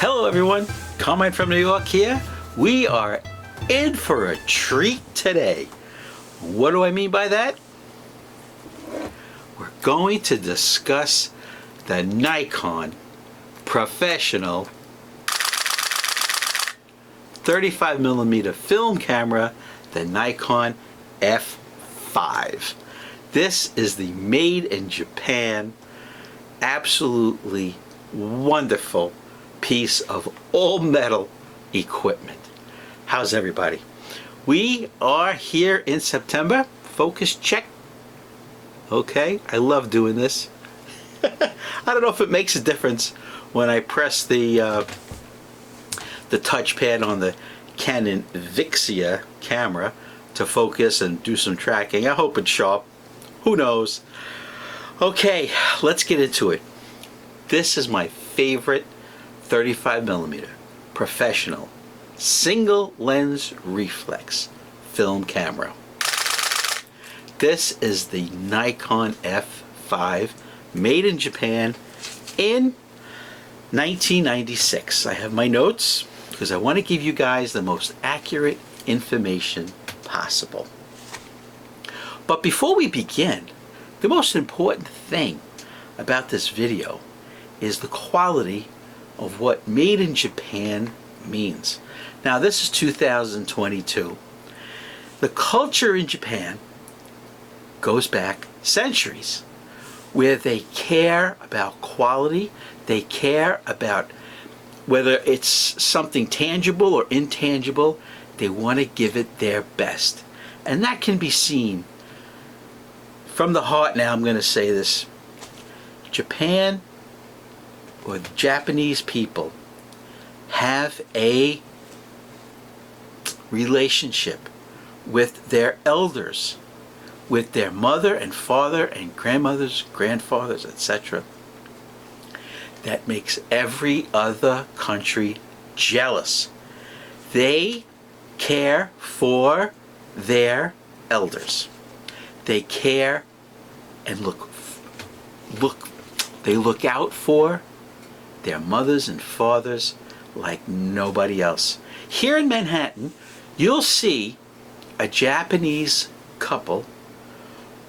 Hello everyone, Carmine from New York here. We are in for a treat today. What do I mean by that? We're going to discuss the Nikon professional 35mm film camera, the Nikon F5. This is the made in Japan, absolutely wonderful piece of all metal equipment. How's everybody? We are here in September. Focus check. Okay, I love doing this. I don't know if it makes a difference when I press the touchpad on the Canon Vixia camera to focus and do some tracking. I hope it's sharp. Who knows? Okay, let's get into it. This is my favorite 35mm professional single lens reflex film camera. This is the Nikon F5, made in Japan in 1996. I have my notes because I want to give you guys the most accurate information possible. But before we begin, the most important thing about this video is the quality of what made in Japan means. Now this is 2022. The culture in Japan goes back centuries, where they care about quality, they care about whether it's something tangible or intangible, they want to give it their best. And that can be seen from the heart. Now I'm going to say this. Japan, or the Japanese people, have a relationship with their elders, with their mother and father and grandmothers, grandfathers, etc., that makes every other country jealous. They care for their elders. They care and they look out for their mothers and fathers like nobody else. Here in Manhattan, you'll see a Japanese couple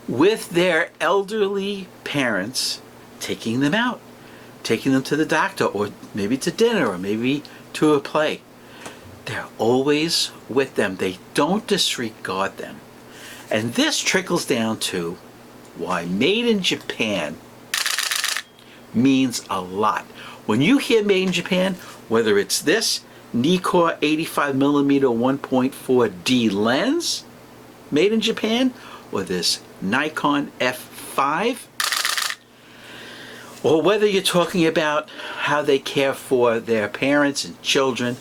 with their elderly parents taking them out, taking them to the doctor, or maybe to dinner, or maybe to a play. They're always with them. They don't disregard them. And this trickles down to why made in Japan means a lot. When you hear made in Japan, whether it's this NIKKOR 85mm 1.4D lens made in Japan, or this Nikon F5, or whether you're talking about how they care for their parents and children,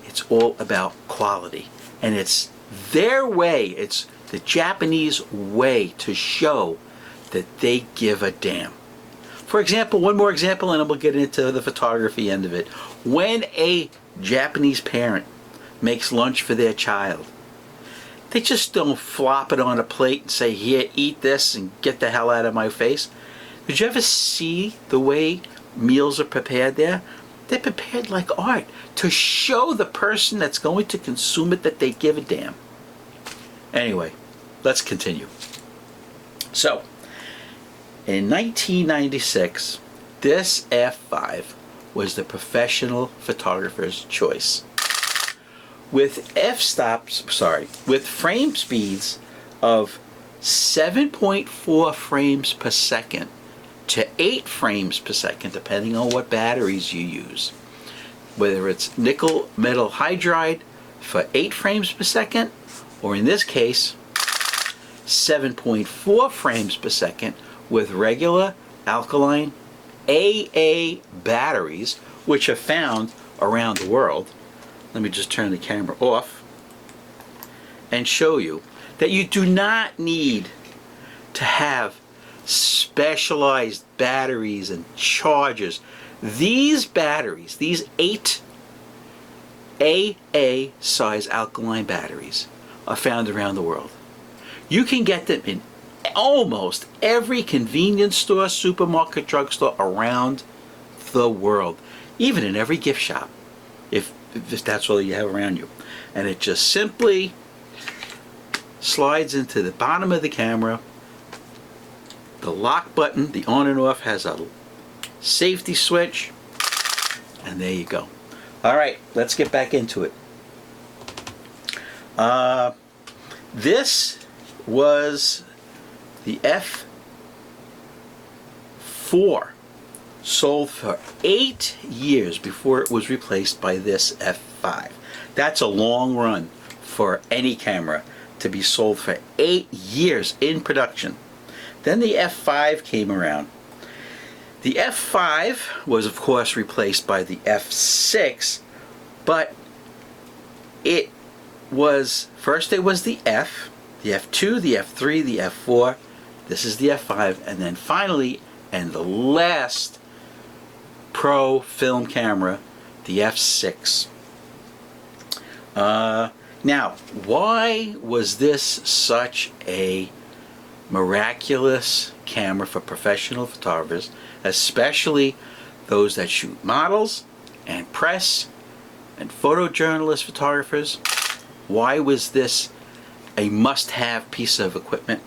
it's all about quality. And it's their way, it's the Japanese way to show that they give a damn. For example, one more example, and then we'll get into the photography end of it. When a Japanese parent makes lunch for their child, they just don't flop it on a plate and say, here, eat this and get the hell out of my face. Did you ever see the way meals are prepared there? They're prepared like art to show the person that's going to consume it that they give a damn. Anyway, let's continue. So, in 1996, this F5 was the professional photographer's choice. With with frame speeds of 7.4 frames per second to 8 frames per second, depending on what batteries you use. Whether it's nickel metal hydride for 8 frames per second, or in this case, 7.4 frames per second with regular alkaline AA batteries, which are found around the world. Let me just turn the camera off and show you that you do not need to have specialized batteries and chargers. These batteries, these 8 AA size alkaline batteries, are found around the world. You can get them in almost every convenience store, supermarket, drugstore around the world. even in every gift shop, if that's all you have around you. And it just simply slides into the bottom of the camera. The lock button, the on and off, has a safety switch, and there you go. All right, let's get back into it. This was the F4, sold for 8 years before it was replaced by this F5. That's a long run for any camera to be sold for 8 years in production. Then the F5 came around. The F5 was of course replaced by the F6, but it was, first there was the F, the F2, the F3, the F4, this is the F5, and then finally, and the last pro film camera, the F6. Now, why was this such a miraculous camera for professional photographers, especially those that shoot models and press and photojournalist photographers? Why was this a must-have piece of equipment?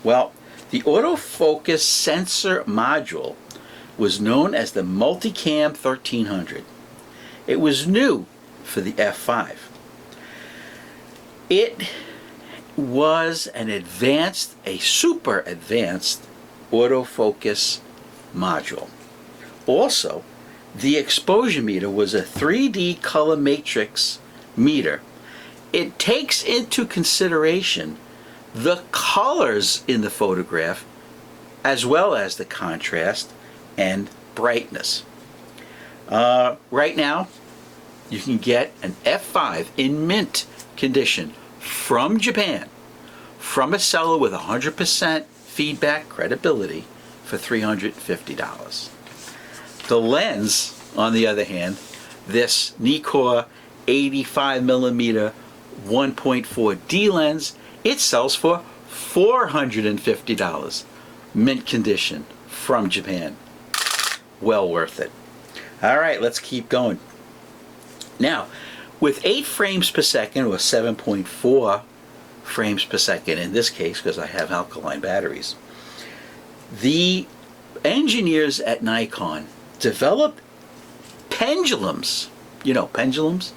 Well, the autofocus sensor module was known as the Multicam 1300. It was new for the F5. It was an advanced, a super advanced autofocus module. Also, the exposure meter was a 3D color matrix meter. It takes into consideration the colors in the photograph as well as the contrast and brightness. Right now, you can get an F5 in mint condition from Japan, from a seller with 100% feedback credibility, for $350. The lens, on the other hand, this NIKKOR 85mm 1.4D lens, it sells for $450, mint condition, from Japan. Well worth it. All right, let's keep going. Now, with 8 frames per second, or 7.4 frames per second in this case, because I have alkaline batteries, the engineers at Nikon developed pendulums, you know, pendulums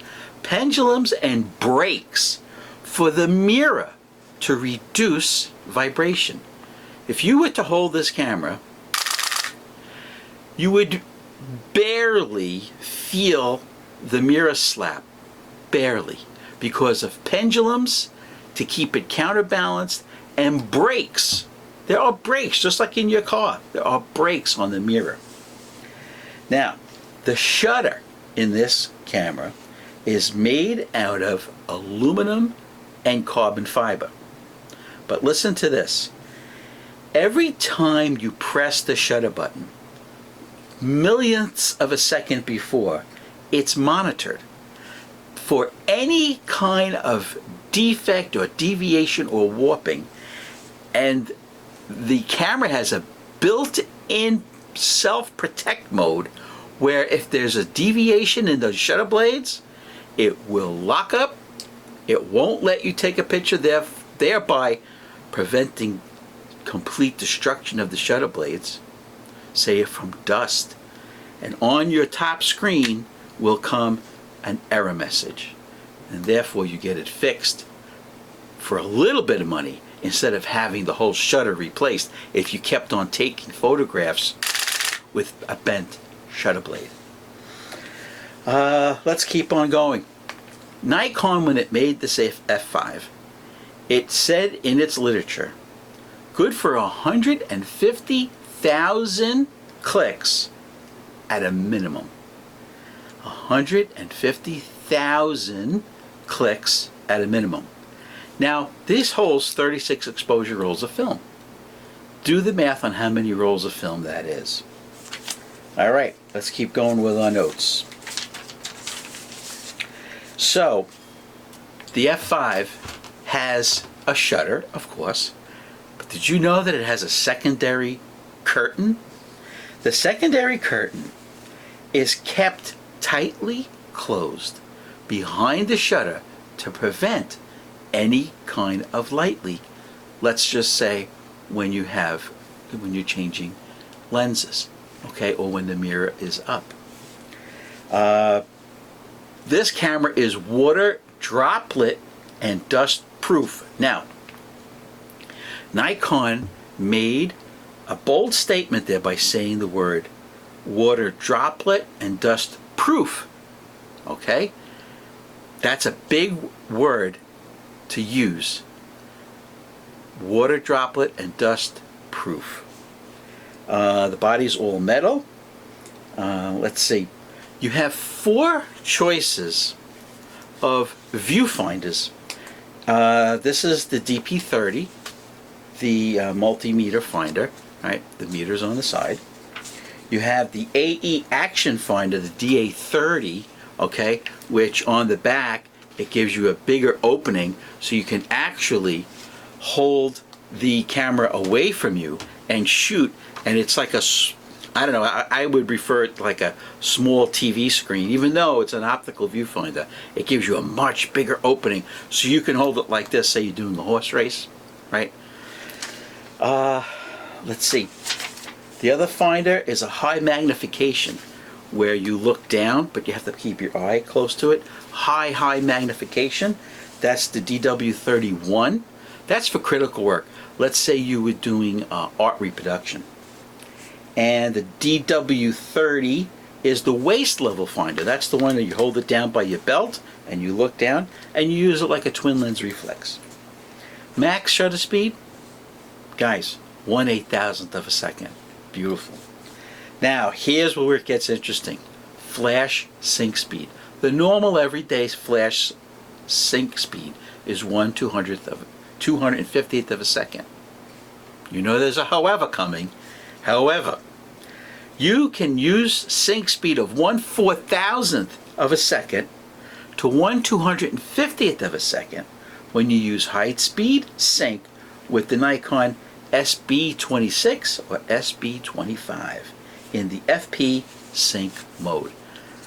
and brakes for the mirror to reduce vibration. If you were to hold this camera, you would barely feel the mirror slap, barely, because of pendulums to keep it counterbalanced, and brakes. There are brakes, just like in your car. There are brakes on the mirror. Now, the shutter in this camera is made out of aluminum and carbon fiber. But listen to this. Every time you press the shutter button, millionths of a second before, it's monitored for any kind of defect or deviation or warping, and the camera has a built-in self-protect mode where if there's a deviation in the shutter blades, it will lock up. It won't let you take a picture, thereby preventing complete destruction of the shutter blades, say from dust. And on your top screen will come an error message, and therefore you get it fixed for a little bit of money instead of having the whole shutter replaced if you kept on taking photographs with a bent shutter blade. Let's keep on going. Nikon, when it made this F5, it said in its literature, good for 150,000 clicks at a minimum. 150,000 clicks at a minimum. Now, this holds 36 exposure rolls of film. Do the math on how many rolls of film that is. All right, let's keep going with our notes. So, the F5 has a shutter, of course, but did you know that it has a secondary curtain? The secondary curtain is kept tightly closed behind the shutter to prevent any kind of light leak. Let's just say when you're changing lenses, okay, or when the mirror is up. This camera is water, droplet, and dust proof. Now, Nikon made a bold statement there by saying the word water droplet and dust proof. Okay? That's a big word to use. Water droplet and dust proof. The body's all metal. Let's see. You have 4 choices of viewfinders. This is the DP30, the multimeter finder, right? The meter's on the side. You have the AE action finder, the DA30, okay, which on the back it gives you a bigger opening so you can actually hold the camera away from you and shoot, and it's like a, I don't know, I would refer it like a small TV screen. Even though it's an optical viewfinder, it gives you a much bigger opening so you can hold it like this, say you're doing the horse race, right? Let's see. The other finder is a high magnification where you look down, but you have to keep your eye close to it. High magnification. That's the DW31. That's for critical work. Let's say you were doing art reproduction. And the DW30 is the waist level finder. That's the one that you hold it down by your belt and you look down and you use it like a twin lens reflex. Max shutter speed, guys, 1/8,000th of a second. Beautiful. Now here's where it gets interesting. Flash sync speed. The normal everyday flash sync speed is 1/250th of a second. You know there's a however coming. However, you can use sync speed of 1/4000th of a second to 1/250th of a second when you use high speed sync with the Nikon SB26 or SB25 in the FP sync mode.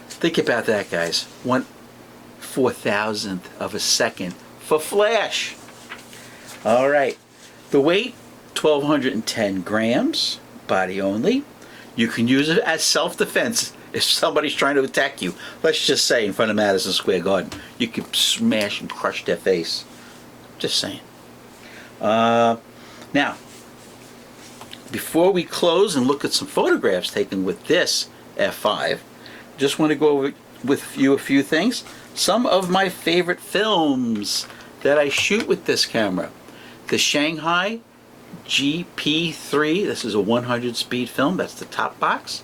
Think about that, guys. 1/4000th of a second for flash. All right. The weight, 1,210 grams. Body only. You can use it as self-defense if somebody's trying to attack you. Let's just say in front of Madison Square Garden. You could smash and crush their face. Just saying. Now, before we close and look at some photographs taken with this F5, just want to go over with you a few things. Some of my favorite films that I shoot with this camera. The Shanghai GP3, this is a 100 speed film, that's the top box.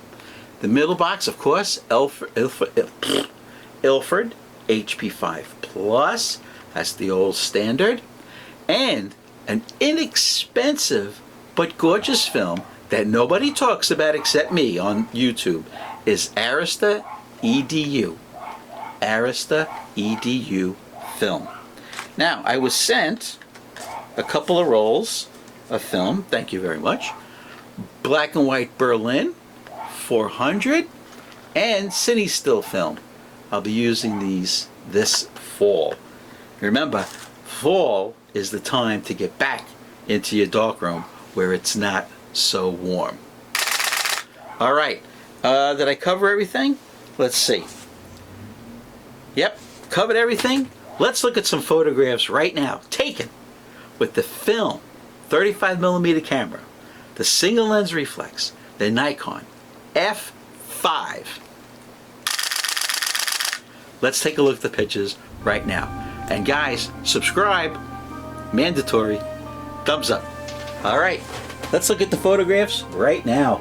The middle box, of course, Ilford HP5 Plus, that's the old standard. And an inexpensive but gorgeous film that nobody talks about except me on YouTube is Arista EDU. Arista EDU film. Now, I was sent a couple of rolls of film, thank you very much. Black and white Berlin 400 and cine still film. I'll be using these this fall. Remember, fall is the time to get back into your darkroom where it's not so warm. All right, did I cover everything? Let's see. Yep, covered everything. Let's look at some photographs right now taken with the film 35mm camera, the single lens reflex, the Nikon F5. Let's take a look at the pictures right now. And guys, subscribe, mandatory, thumbs up. All right, let's look at the photographs right now.